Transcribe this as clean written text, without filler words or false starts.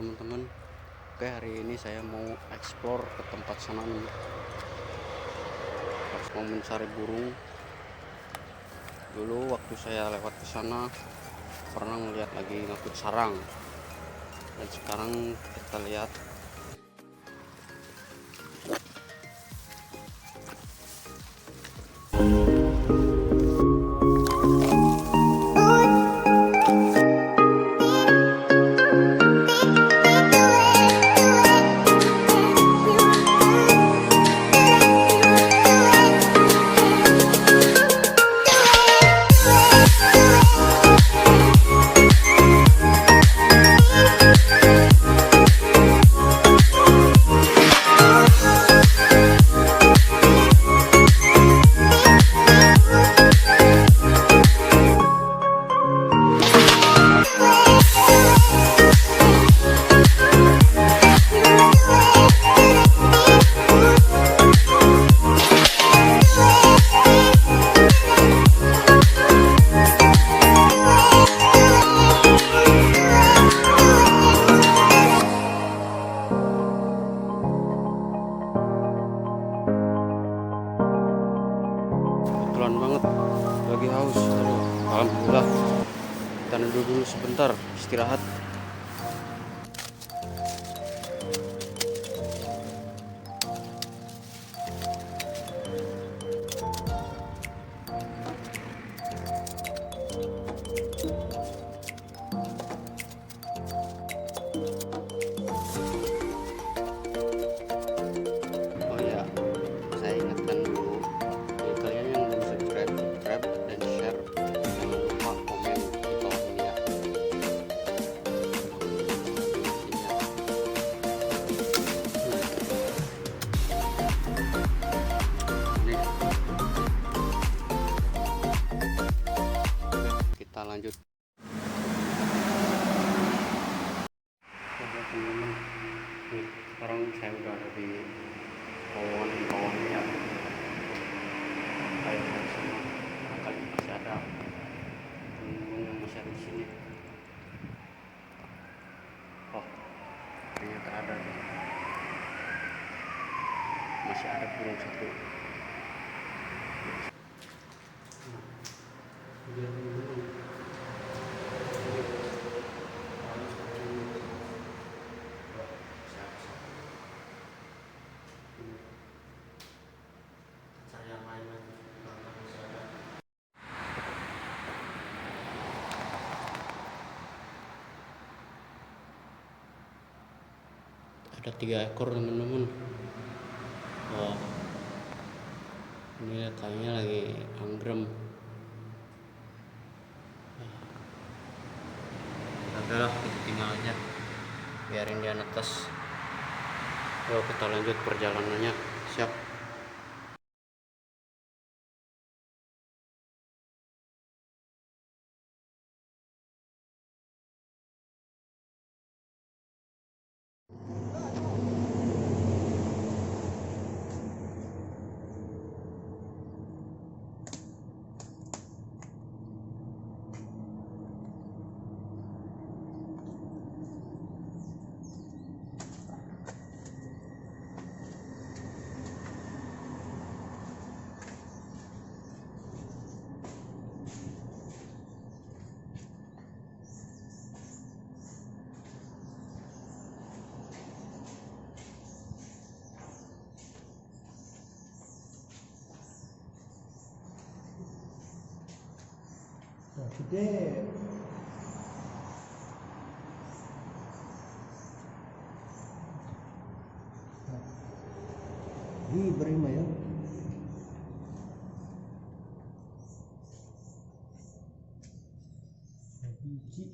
teman-teman. Oke, hari ini saya mau explore ke tempat sana nih. Mau mencari burung. Dulu waktu saya lewat ke sana pernah melihat lagi ngakut sarang. Dan sekarang kita lihat kebetulan banget lagi haus. Aduh, alhamdulillah kita duduk dulu sebentar istirahat. Oh ya, saya ingatkan dulu bagi kalian yang belum subscribe dan share, jangan lupa komen di bawah ini ya. Ini. Oke, kita lanjut. Oke, teman-teman, nih, sekarang saya udah ada di terowongan di bawahnya ya. Kayak sama barangkali masih ada burung yang masih ada di sini. Oh, ternyata ada nih. Masih ada burung satu. Nah, lihat ini burung. Ada 3 ekor teman-teman. Wah, ini kayaknya lagi anggrem. Udahlah, kita tinggal aja, biarin dia netas. Yuk kita lanjut perjalanannya. Siap. Gede. Ini berima ya. Biji.